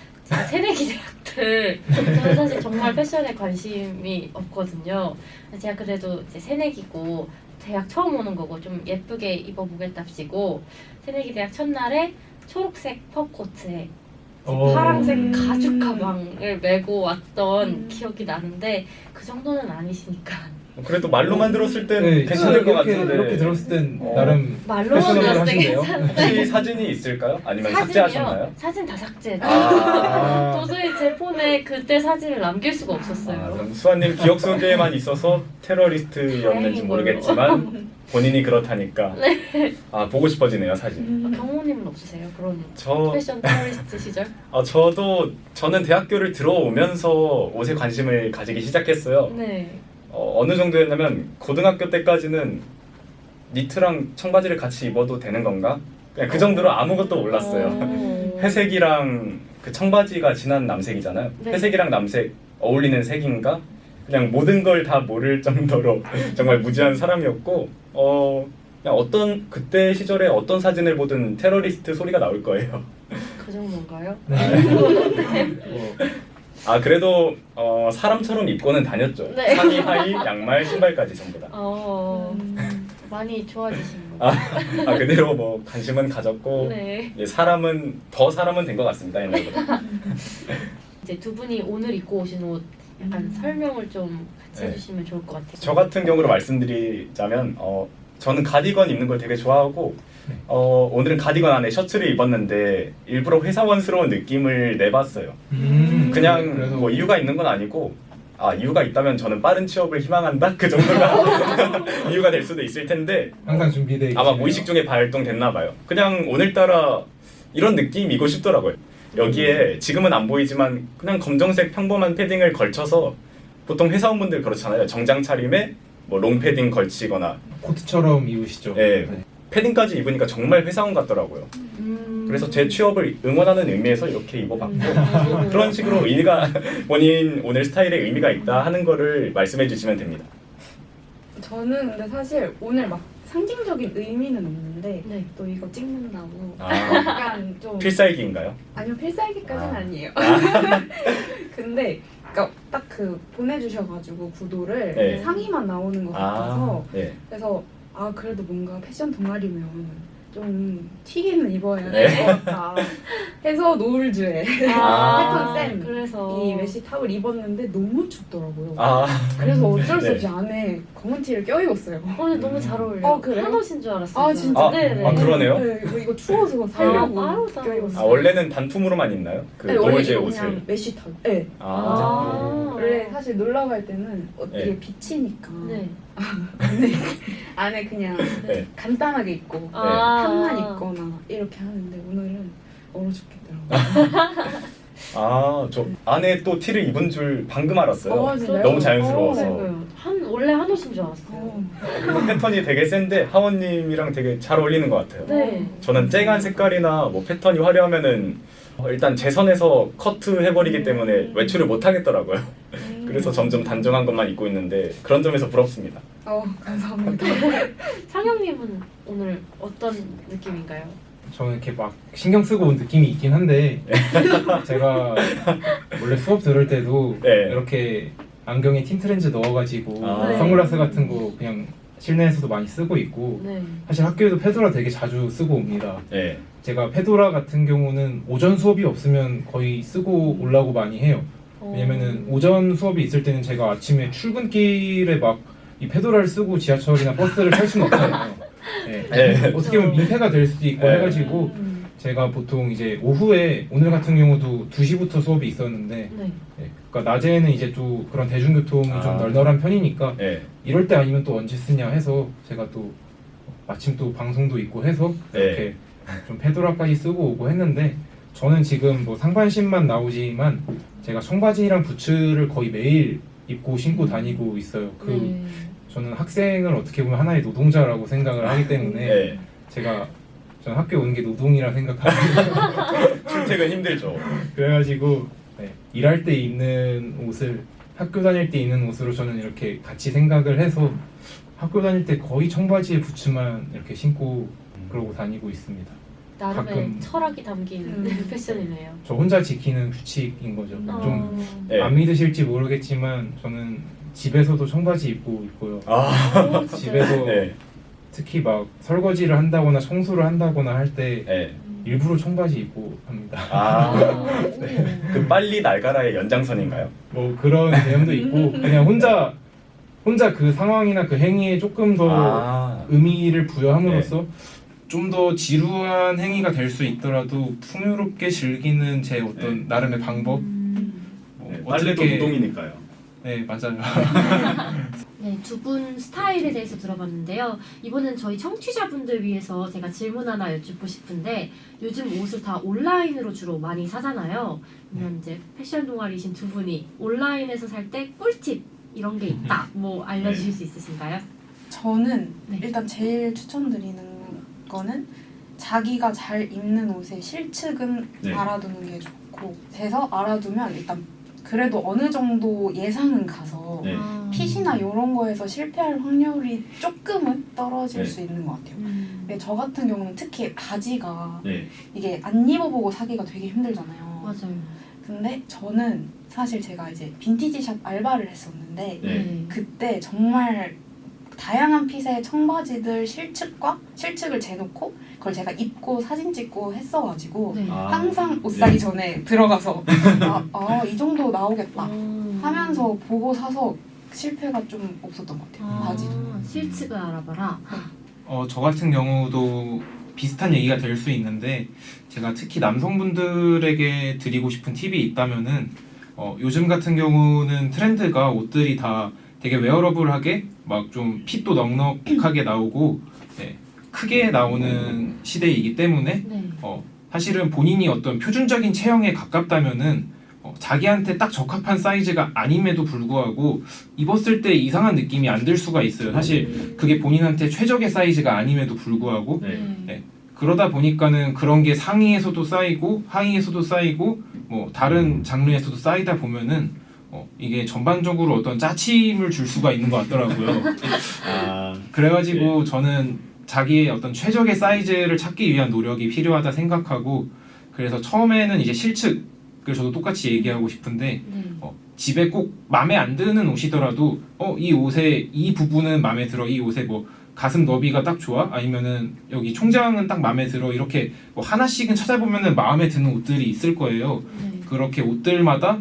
새내기 대학들 저는 사실 정말 패션에 관심이 없거든요. 제가 그래도 이제 새내기고 대학 처음 오는 거고 좀 예쁘게 입어보겠답시고 새내기 대학 첫날에 초록색 퍼코트에 파란색 가죽 가방을 메고 왔던 기억이 나는데 그 정도는 아니시니까 그래도 말로만 들었을 땐 네, 괜찮을 것 이렇게, 같은데. 이렇게 들었을 땐 어. 나름 말로만 패셔너블 들었을 때 하신데요? 혹시 사진이 있을까요? 아니면 삭제하셨나요? 사진 다 삭제. 아. 도저히 제 폰에 그때 사진을 남길 수가 없었어요. 그럼 수아님 기억 속에만 있어서 테러리스트였는지 다행인 모르겠지만 본인이 그렇다니까 보고 싶어지네요 사진. 경호님은 없으세요? 그런 저 패션 테러리스트 시절? 저는 대학교를 들어오면서 옷에 관심을 가지기 시작했어요. 네. 어느 정도였냐면 고등학교 때까지는 니트랑 청바지를 같이 입어도 되는 건가? 그냥 그 정도로 아무것도 몰랐어요. 회색이랑 그 청바지가 진한 남색이잖아요. 네. 회색이랑 남색 어울리는 색인가? 그냥 모든 걸 다 모를 정도로 정말 무지한 사람이었고 그냥 어떤 그때 시절에 어떤 사진을 보든 테러리스트 소리가 나올 거예요. 그 정도인가요? 뭐, 그래도 사람처럼 입고는 다녔죠. 네. 상의, 하의, 양말, 신발까지 전부 다. 많이 좋아지신 거예요. 그대로 뭐 관심은 가졌고 네. 사람은 된 것 같습니다, 옛날보다. 이제 두 분이 오늘 입고 오신 옷 약간 설명을 좀 같이 네. 해주시면 좋을 것 같아요. 저 같은 경우로 말씀드리자면 저는 가디건 입는 걸 되게 좋아하고 오늘은 가디건 안에 셔츠를 입었는데 일부러 회사원스러운 느낌을 내봤어요. 그냥 그래서 뭐 이유가 있는 건 아니고 이유가 있다면 저는 빠른 취업을 희망한다? 그 정도가 이유가 될 수도 있을 텐데 항상 준비돼 아마 계시네요. 무의식 중에 발동됐나 봐요. 그냥 오늘따라 이런 느낌이고 싶더라고요. 여기에 지금은 안 보이지만 그냥 검정색 평범한 패딩을 걸쳐서 보통 회사원분들 그렇잖아요. 정장 차림에 뭐 롱패딩 걸치거나 코트처럼 입으시죠. 네. 패딩까지 입으니까 정말 회사원 같더라고요. 그래서 제 취업을 응원하는 의미에서 이렇게 입어봤고 그런 식으로 본인 오늘 스타일에 의미가 있다 하는 거를 말씀해 주시면 됩니다. 저는 근데 사실 오늘 막 상징적인 의미는 없는데 네. 또 이거 찍는다고 아, 약간 좀 필살기인가요? 아니요 필살기까지는 아. 아니에요. 근데 그러니까 딱 그 보내주셔가지고 구도를 네. 상의만 나오는 것 같아서 네. 그래서 그래도 뭔가 패션 동아리면 좀 튀기는 입어야 네. 될 것 같다 해서 노을즈에 패턴 쌤 그래서 이 메쉬 탑을 입었는데 너무 춥더라고요. 아, 그래서 어쩔 수 네. 없이 안에 검은 티를 껴입었어요. 근데 너무 잘 어울려요. 그래요? 한옷인 줄 알았어요. 아, 진짜? 네네. 그러네요. 네, 이거 추워서 살려고 빠르다. 껴입었어요. 원래는 단품으로만 있나요? 그 네, 원래 노을제 이거 옷을. 그냥 메쉬 탑. 네. 아. 원래 사실 놀러 갈 때는 네. 이게 비치니까 네. 안에 그냥 네. 간단하게 입고 아. 탑만 입거나 이렇게 하는데 오늘은 얼어 죽겠더라고요. 저 안에 또 티를 입은 줄 방금 알았어요. 진짜요? 너무 자연스러워서. 네, 원래 한옷인 줄 알았어요. 이거 패턴이 되게 센데 하원님이랑 되게 잘 어울리는 것 같아요. 네. 저는 쨍한 색깔이나 뭐 패턴이 화려하면은 일단 제 선에서 커트 해버리기 때문에 외출을 못 하겠더라고요. 그래서 점점 단정한 것만 입고 있는데 그런 점에서 부럽습니다. 감사합니다. 상영님은 오늘 어떤 느낌인가요? 저는 이렇게 막 신경 쓰고 온 느낌이 있긴 한데 제가 원래 수업 들을 때도 네. 이렇게 안경에 틴트렌즈 넣어가지고 아. 선글라스 같은 거 그냥 실내에서도 많이 쓰고 있고 네. 사실 학교에도 페도라 되게 자주 쓰고 옵니다. 네. 제가 페도라 같은 경우는 오전 수업이 없으면 거의 쓰고 오려고 많이 해요. 왜냐면은 오전 수업이 있을 때는 제가 아침에 출근길에 막 이 페도라를 쓰고 지하철이나 버스를 탈 수는 없잖아요. 네. 네. 어떻게 보면 민폐가 될 수도 있고 네. 해가지고 제가 보통 이제 오후에 오늘 같은 경우도 2시부터 수업이 있었는데 네. 그러니까 낮에는 이제 또 그런 대중교통이 좀 널널한 편이니까 네. 이럴 때 아니면 또 언제 쓰냐 해서 제가 또 마침 또 방송도 있고 해서 이렇게 좀 페도라까지 쓰고 오고 했는데 저는 지금 뭐 상반신만 나오지만 제가 청바지랑 부츠를 거의 매일 입고 신고 다니고 있어요. 네. 저는 학생을 어떻게 보면 하나의 노동자라고 생각을 하기 때문에 네. 저는 학교 오는 게 노동이라 생각하고 출퇴근 힘들죠. 그래가지고 일할 때 입는 옷을 학교 다닐 때 입는 옷으로 저는 이렇게 같이 생각을 해서 학교 다닐 때 거의 청바지에 부츠만 이렇게 신고 그러고 다니고 있습니다. 나름의 가끔- 철학이 담긴 패션이네요. 저 혼자 지키는 규칙인 거죠. 좀 네. 안 믿으실지 모르겠지만 저는 집에서도 청바지 입고 있고요. 집에서 네. 특히 막 설거지를 한다거나 청소를 한다거나 할 때 네. 일부러 청바지 입고 합니다. 그 빨리 날가라의 연장선인가요? 뭐 그런 개념도 있고 그냥 혼자 그 상황이나 그 행위에 조금 더 의미를 부여함으로써 좀 더 지루한 행위가 될 수 있더라도 풍요롭게 즐기는 제 어떤 나름의 방법 뭐 빨래도 노동이니까요. 네 맞아요. 네, 두 분 스타일에 대해서 들어봤는데요. 이번엔 저희 청취자분들 위해서 제가 질문 하나 여쭙고 싶은데 요즘 옷을 다 온라인으로 주로 많이 사잖아요. 그러면 이제 패션 동아리이신 두 분이 온라인에서 살 때 꿀팁 이런 게 있다. 뭐 알려주실 수 있으신가요? 저는 네. 일단 제일 추천드리는 거는 자기가 잘 입는 옷의 실측은 네. 알아두는 게 좋고 돼서 알아두면 일단 그래도 어느 정도 예상은 가서 네. 핏이나 이런 거에서 실패할 확률이 조금은 떨어질 네. 수 있는 것 같아요. 근데 저 같은 경우는 특히 바지가 네. 이게 안 입어보고 사기가 되게 힘들잖아요. 맞아요. 근데 저는 사실 제가 이제 빈티지 샵 알바를 했었는데 네. 그때 정말 다양한 핏의 청바지들 실측을 재놓고 그걸 제가 입고 사진 찍고 했어가지고 네. 아, 항상 옷 사기 네. 전에 들어가서 이 정도 나오겠다 음. 하면서 보고 사서 실패가 좀 없었던 것 같아요. 바지도. 실측을 알아봐라. 저 같은 경우도 비슷한 얘기가 될 수 있는데 제가 특히 남성분들에게 드리고 싶은 팁이 있다면은 요즘 같은 경우는 트렌드가 옷들이 다 되게 웨어러블하게 막 좀 핏도 넉넉하게 나오고 네, 크게 나오는 시대이기 때문에 네. 사실은 본인이 어떤 표준적인 체형에 가깝다면은 자기한테 딱 적합한 사이즈가 아님에도 불구하고 입었을 때 이상한 느낌이 안 들 수가 있어요. 사실 그게 본인한테 최적의 사이즈가 아님에도 불구하고 네. 그러다 보니까는 그런 게 상의에서도 쌓이고 하의에서도 쌓이고 뭐 다른 장르에서도 쌓이다 보면은 이게 전반적으로 어떤 짜침을 줄 수가 있는 것 같더라고요. 아, 그래가지고 저는 자기의 어떤 최적의 사이즈를 찾기 위한 노력이 필요하다 생각하고 그래서 처음에는 이제 실측을 저도 똑같이 얘기하고 싶은데 네. 집에 꼭 마음에 안 드는 옷이더라도 이 옷에 이 부분은 마음에 들어, 이 옷에 뭐 가슴 너비가 딱 좋아, 아니면은 여기 총장은 딱 마음에 들어, 이렇게 뭐 하나씩은 찾아보면은 마음에 드는 옷들이 있을 거예요. 네. 그렇게 옷들마다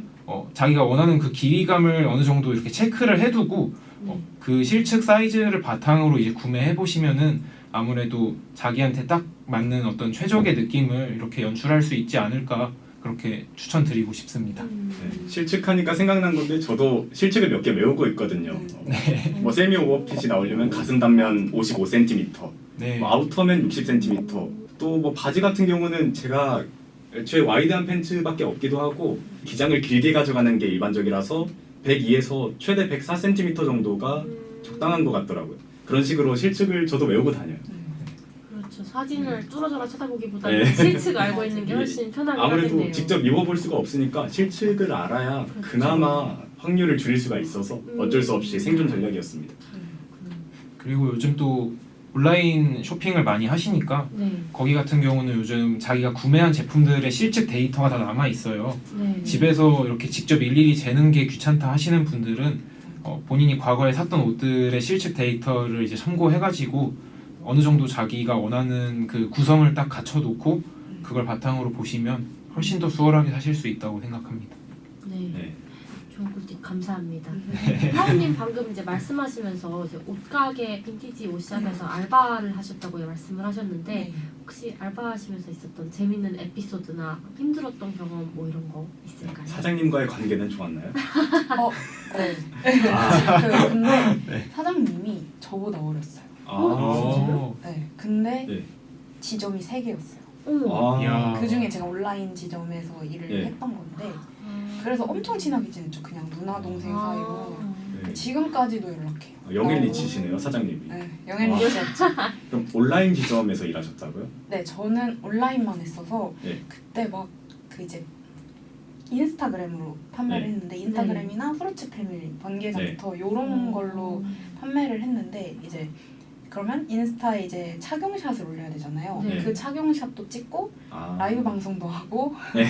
자기가 원하는 그 길이감을 어느 정도 이렇게 체크를 해두고 네. 그 실측 사이즈를 바탕으로 이제 구매해 보시면은 아무래도 자기한테 딱 맞는 어떤 최적의 느낌을 이렇게 연출할 수 있지 않을까, 그렇게 추천드리고 싶습니다. 네. 실측하니까 생각난 건데 저도 실측을 몇 개 외우고 있거든요. 뭐 세미 오버핏이 나오려면 가슴 단면 55cm, 네. 뭐 아우터면 60cm, 또 뭐 바지 같은 경우는 제가 애초에 와이드한 팬츠밖에 없기도 하고 기장을 길게 가져가는 게 일반적이라서 102에서 최대 104cm 정도가 적당한 것 같더라고요. 그런 식으로 실측을 저도 외우고 다녀요. 그렇죠. 사진을 뚫어져라 쳐다보기보다는 네. 실측 알고 있는 게 훨씬 편하긴 아무래도 하겠네요. 직접 입어볼 수가 없으니까 실측을 알아야 그렇죠. 그나마 확률을 줄일 수가 있어서 어쩔 수 없이 생존 전략이었습니다. 그리고 요즘 또 온라인 쇼핑을 많이 하시니까 네. 거기 같은 경우는 요즘 자기가 구매한 제품들의 실측 데이터가 다 남아 있어요. 네. 집에서 이렇게 직접 일일이 재는 게 귀찮다 하시는 분들은 본인이 과거에 샀던 옷들의 실측 데이터를 이제 참고해가지고 어느 정도 자기가 원하는 그 구성을 딱 갖춰놓고 그걸 바탕으로 보시면 훨씬 더 수월하게 사실 수 있다고 생각합니다. 네. 네. 좋은 꿀팁 감사합니다. 하우님 방금 이제 말씀하시면서 이제 옷가게 빈티지 옷샵에서 알바를 하셨다고 말씀을 하셨는데 혹시 알바하시면서 있었던 재밌는 에피소드나 힘들었던 경험 뭐 이런 거 있을까요? 사장님과의 관계는 좋았나요? 네. 아, 근데 사장님이 저보다 어렸어요. 진짜요? 네. 근데 네. 지점이 3개였어요. 어머. 이야. 그 중에 제가 온라인 지점에서 일을 네. 했던 건데 그래서 엄청 친하게 지냈죠. 그냥 누나 동생 사이로. 네. 지금까지도 연락해요. 영일리치시네요, 사장님이. 네, 영앤리치였죠. 그럼 온라인 지점에서 일하셨다고요? 네, 저는 온라인만 했어서 네. 그때 막 그 이제 인스타그램으로 판매를 네. 했는데 인스타그램이나 후르츠 패밀리 번개장터 이런 걸로 판매를 했는데 이제 그러면 인스타에 이제 착용샷을 올려야 되잖아요. 네. 그 착용샷도 찍고 아, 라이브 방송도 하고 네.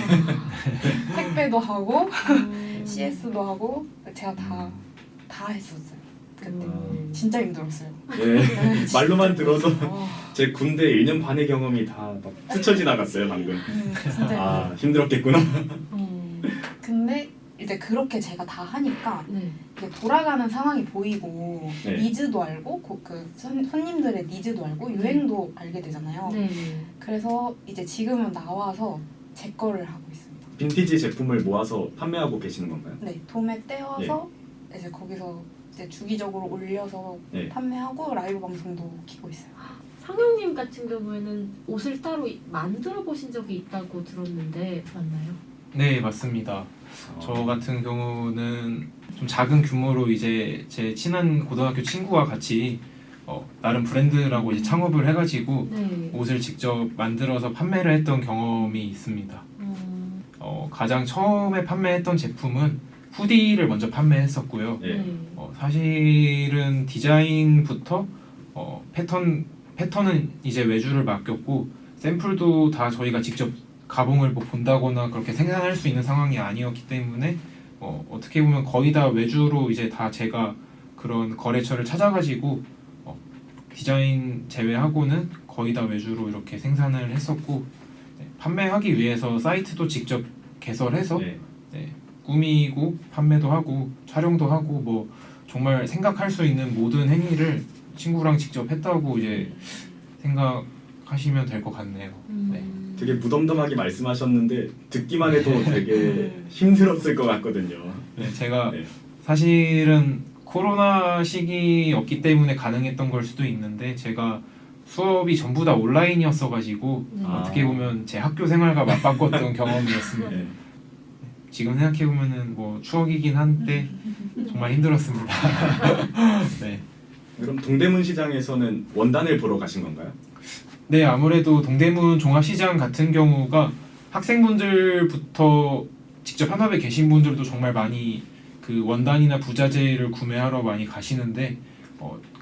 택배도 하고 음. CS도 하고 제가 다 했었어요. 그때 음. 진짜 힘들었어요. 예, 말로만 들어서 어, 제 군대 1년 반의 경험이 다 막 스쳐 지나갔어요 방금. 진짜 아 힘들었겠구나. 근데 이제 그렇게 제가 다 하니까 네. 이게 돌아가는 상황이 보이고 네. 니즈도 알고 그 손님들의 니즈도 알고 유행도 알게 되잖아요. 네. 그래서 이제 지금은 나와서 제 거를 하고 있습니다. 빈티지 제품을 모아서 판매하고 계시는 건가요? 네, 도매 떼어서 이제 거기서 이제 주기적으로 올려서 네. 판매하고 라이브 방송도 키고 있어요. 상영님 같은 경우에는 옷을 따로 만들어 보신 적이 있다고 들었는데 맞나요? 네, 맞습니다. 저 같은 경우는 좀 작은 규모로 이제 제 친한 고등학교 친구와 같이 나름 브랜드라고 이제 창업을 해가지고 네. 옷을 직접 만들어서 판매를 했던 경험이 있습니다. 가장 처음에 판매했던 제품은 후디를 먼저 판매했었고요. 예. 사실은 디자인부터 패턴은 이제 외주를 맡겼고 샘플도 다 저희가 직접 가봉을 뭐 본다거나 그렇게 생산할 수 있는 상황이 아니었기 때문에 어떻게 보면 거의 다 외주로 이제 다 제가 그런 거래처를 찾아가지고 디자인 제외하고는 거의 다 외주로 이렇게 생산을 했었고 판매하기 위해서 사이트도 직접 개설해서 예. 꾸미고 판매도 하고 촬영도 하고 뭐 정말 생각할 수 있는 모든 행위를 친구랑 직접 했다고 이제 생각하시면 될 것 같네요. 네. 되게 무덤덤하게 말씀하셨는데 듣기만 해도 되게 힘들었을 것 같거든요. 네, 제가 네. 사실은 코로나 시기였기 때문에 가능했던 걸 수도 있는데 제가 수업이 전부 다 온라인이었어가지고 네. 어떻게 보면 제 학교 생활과 맞바꿨던 경험이었습니다. 네. 지금 생각해보면은 뭐 추억이긴 한데 정말 힘들었습니다. 네. 그럼 동대문 시장에서는 원단을 보러 가신 건가요? 네, 아무래도 동대문 종합시장 같은 경우가 학생분들부터 직접 현업에 계신 분들도 정말 많이 그 원단이나 부자재를 구매하러 많이 가시는데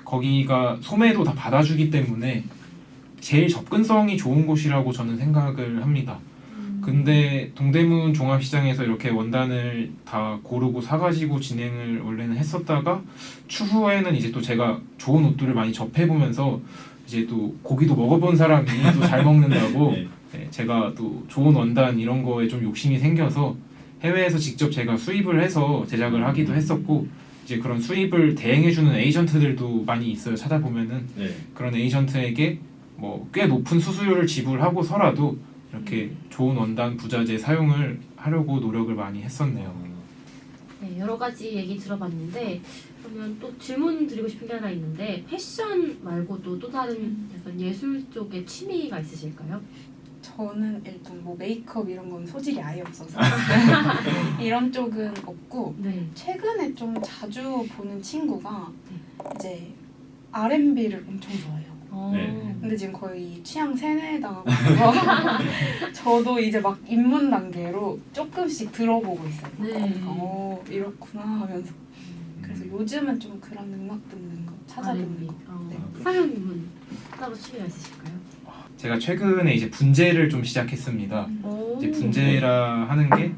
거기가 소매도 다 받아주기 때문에 제일 접근성이 좋은 곳이라고 저는 생각을 합니다. 근데 동대문 종합시장에서 이렇게 원단을 다 고르고 사가지고 진행을 원래는 했었다가 추후에는 이제 또 제가 좋은 옷들을 많이 접해보면서 이제 또 고기도 먹어본 사람이 또 잘 먹는다고 네. 네, 제가 또 좋은 원단 이런 거에 좀 욕심이 생겨서 해외에서 직접 제가 수입을 해서 제작을 하기도 했었고 이제 그런 수입을 대행해주는 에이전트들도 많이 있어요. 찾아보면은 네. 그런 에이전트에게 뭐 꽤 높은 수수료를 지불하고서라도 이렇게 좋은 원단 부자재 사용을 하려고 노력을 많이 했었네요. 네, 여러 가지 얘기 들어봤는데 그러면 또 질문 드리고 싶은 게 하나 있는데 패션 말고도 또 다른 약간 예술 쪽에 취미가 있으실까요? 저는 일단 뭐 메이크업 이런 건 소질이 아예 없어서 이런 쪽은 없고 네. 최근에 좀 자주 보는 친구가 이제 R&B를 엄청 좋아해요. 네. 근데 지금 거의 취향 세뇌당하고 있어서 저도 이제 막 입문 단계로 조금씩 들어보고 있어요. 네. 이렇구나 하면서 그래서 요즘은 좀 그런 음악 듣는 거 찾아듣는 거. 네. 사장님은 따로 취미가 있으실까요? 제가 최근에 이제 분재를 좀 시작했습니다. 오. 이제 분재라 하는 게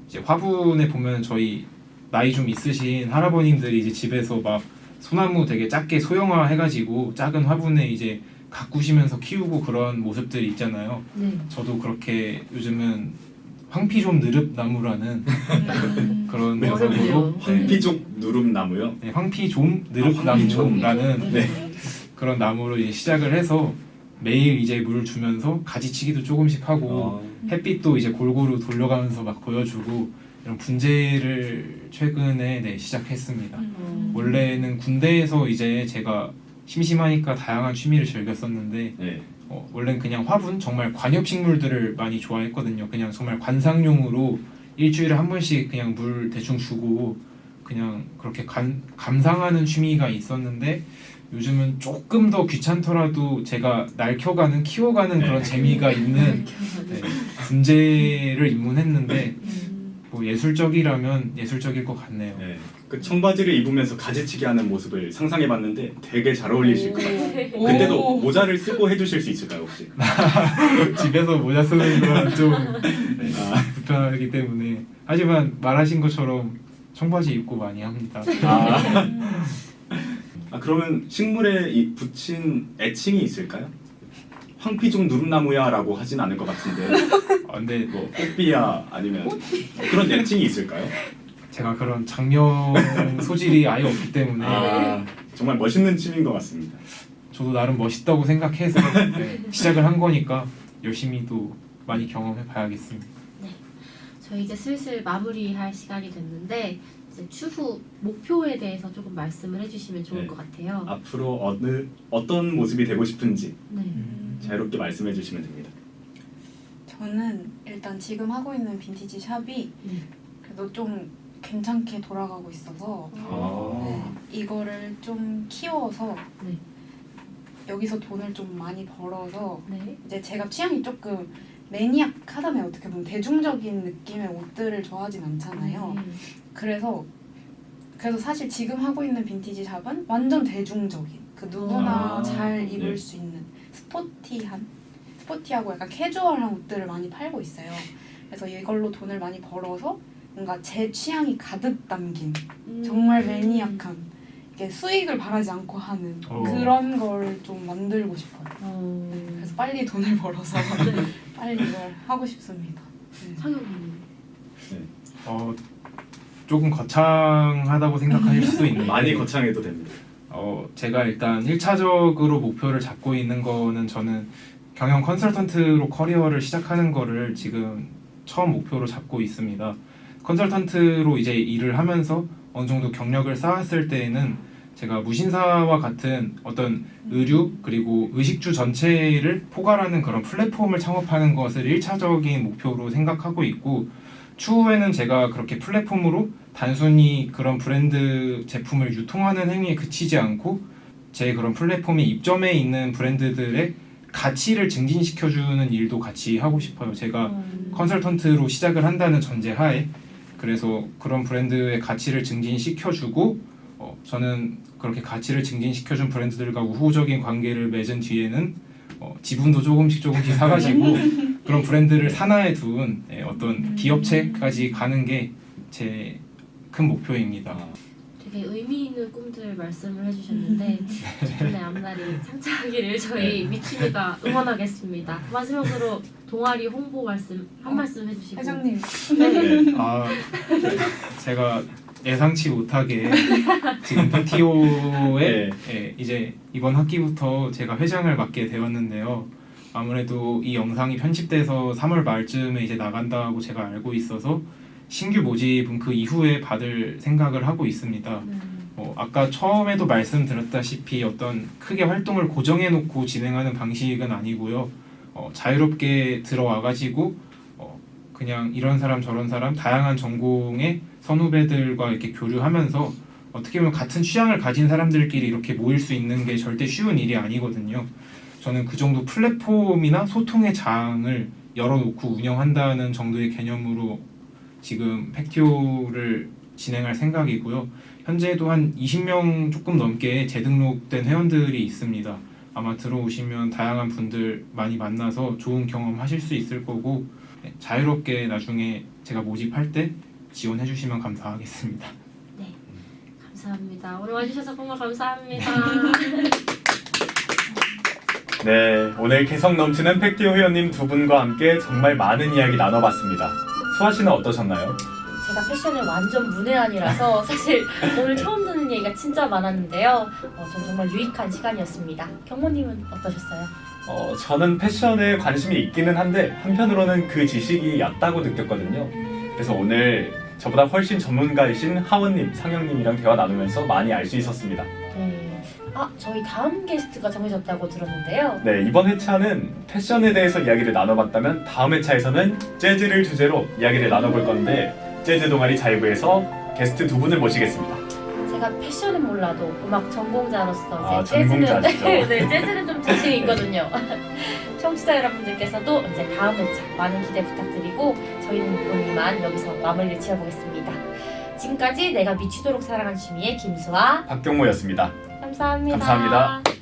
이제 화분에 보면 저희 나이 좀 있으신 할아버님들이 이제 집에서 막 소나무 되게 작게 소형화 해가지고 작은 화분에 이제 가꾸시면서 키우고 그런 모습들이 있잖아요. 네. 저도 그렇게 요즘은 황피좀 느릅나무라는 그런 네, 녀석으로 어렵네요. 황피족 누름나무요? 네, 황피좀 황피좀. 느릅나무라는 네. 그런 나무로 이제 시작을 해서 매일 이제 물을 주면서 가지치기도 조금씩 하고 햇빛도 이제 골고루 돌려가면서 막 보여주고 이런 분재를 최근에 시작했습니다. 원래는 군대에서 이제 제가 심심하니까 다양한 취미를 즐겼었는데 네. 원래는 그냥 화분 정말 관엽식물들을 많이 좋아했거든요. 그냥 정말 관상용으로 일주일에 한 번씩 그냥 물 대충 주고 그냥 그렇게 감상하는 취미가 있었는데 요즘은 조금 더 귀찮더라도 제가 날켜가는 키워가는 그런 재미가 있는 분재를 입문했는데 뭐 예술적이라면 예술적일 것 같네요. 네. 그 청바지를 입으면서 가지치기 하는 모습을 상상해봤는데 되게 잘 어울리실 것 같아요. 오. 그때도 모자를 쓰고 해주실 수 있을까요 혹시? 집에서 모자 쓰는 건 좀 아, 불편하기 때문에 하지만 말하신 것처럼 청바지 입고 많이 합니다. 그러면 식물에 붙인 애칭이 있을까요? 황피종 누름나무야라고 하진 않을 것 같은데 근데 뭐 꽃비야 아니면 그런 애칭이 있을까요? 제가 그런 장려 소질이 아예 없기 때문에 정말 멋있는 취미인 것 같습니다. 저도 나름 멋있다고 생각해서 시작을 한 거니까 열심히 또 많이 경험해 봐야겠습니다. 저희 이제 슬슬 마무리할 시간이 됐는데 이제 추후 목표에 대해서 조금 말씀을 해주시면 좋을 네. 것 같아요. 앞으로 어떤 모습이 되고 싶은지 네. 자유롭게 말씀해 주시면 됩니다. 저는 일단 지금 하고 있는 빈티지 샵이 네. 그래도 좀 괜찮게 돌아가고 있어서 네, 이거를 좀 키워서 네. 여기서 돈을 좀 많이 벌어서 네. 이제 제가 취향이 조금 매니악하다면 어떻게 보면 대중적인 느낌의 옷들을 좋아하진 않잖아요. 그래서 사실 지금 하고 있는 빈티지 샵은 완전 대중적인 그 누구나 아, 잘 입을 네. 수 있는 스포티하고 약간 캐주얼한 옷들을 많이 팔고 있어요. 그래서 이걸로 돈을 많이 벌어서 뭔가 제 취향이 가득 담긴 정말 매니악한 이게 수익을 바라지 않고 하는 그런 걸 좀 만들고 싶어요. 그래서 빨리 돈을 벌어서 빨리 이걸 하고 싶습니다. 상영님. 조금 거창하다고 생각하실 수 있는데 많이 거창해도 됩니다. 제가 일단 1차적으로 목표를 잡고 있는 거는 저는 경영 컨설턴트로 커리어를 시작하는 거를 지금 처음 목표로 잡고 있습니다. 컨설턴트로 이제 일을 하면서 어느 정도 경력을 쌓았을 때에는 제가 무신사와 같은 어떤 의류 그리고 의식주 전체를 포괄하는 그런 플랫폼을 창업하는 것을 1차적인 목표로 생각하고 있고 추후에는 제가 그렇게 플랫폼으로 단순히 그런 브랜드 제품을 유통하는 행위에 그치지 않고 제 그런 플랫폼에 입점해 있는 브랜드들의 가치를 증진시켜주는 일도 같이 하고 싶어요. 제가 컨설턴트로 시작을 한다는 전제하에 그래서 그런 브랜드의 가치를 증진시켜주고 저는 그렇게 가치를 증진시켜준 브랜드들과 우호적인 관계를 맺은 뒤에는 지분도 조금씩 사가지고 그런 브랜드를 산하에 둔 어떤 기업체까지 가는 게 제 큰 목표입니다. 되게 의미 있는 꿈들 말씀을 해주셨는데 저분의 앞날이 창창하기를 저희 미치미가 응원하겠습니다. 마지막으로 동아리 홍보 한 말씀 해주시고. 회장님 네. 제가 예상치 못하게 지금 PTO에 이제 이번 학기부터 제가 회장을 맡게 되었는데요. 아무래도 이 영상이 편집돼서 3월 말쯤에 이제 나간다고 제가 알고 있어서 신규 모집은 그 이후에 받을 생각을 하고 있습니다. 아까 처음에도 말씀드렸다시피 어떤 크게 활동을 고정해놓고 진행하는 방식은 아니고요. 자유롭게 들어와가지고 그냥 이런 사람 저런 사람 다양한 전공의 선후배들과 이렇게 교류하면서 어떻게 보면 같은 취향을 가진 사람들끼리 이렇게 모일 수 있는 게 절대 쉬운 일이 아니거든요. 저는 그 정도 플랫폼이나 소통의 장을 열어놓고 운영한다는 정도의 개념으로 지금 팩티오를 진행할 생각이고요. 현재도 한 20명 조금 넘게 재등록된 회원들이 있습니다. 아마 들어오시면 다양한 분들 많이 만나서 좋은 경험 하실 수 있을 거고 자유롭게 나중에 제가 모집할 때 지원해 주시면 감사하겠습니다. 네, 감사합니다. 오늘 와주셔서 정말 감사합니다. 네, 오늘 개성 넘치는 팩티오 회원님 두 분과 함께 정말 많은 이야기 나눠봤습니다. 수아 씨는 어떠셨나요? 제가 패션의 완전 문외한이라서 사실 오늘 처음 듣는 얘기가 진짜 많았는데요. 전 정말 유익한 시간이었습니다. 경모님은 어떠셨어요? 저는 패션에 관심이 있기는 한데 한편으로는 그 지식이 얕다고 느꼈거든요. 그래서 오늘 저보다 훨씬 전문가이신 하원님, 상영님이랑 대화 나누면서 많이 알 수 있었습니다. 네. 저희 다음 게스트가 정해졌다고 들었는데요. 네, 이번 회차는 패션에 대해서 이야기를 나눠봤다면 다음 회차에서는 재즈를 주제로 이야기를 나눠볼 건데 재즈 동아리 자이브에서 게스트 두 분을 모시겠습니다. 제가 패션은 몰라도 음악 전공자로서 이제 전공자시죠. 네, 재즈는 좀 자신이 있거든요. 청취자 여러분들께서도 이제 다음 회차 많은 기대 부탁드리고 저희는 오늘 이만 여기서 마무리를 지어보겠습니다. 지금까지 내가 미치도록 사랑한 취미의 김수아 박경모였습니다. 감사합니다. 감사합니다.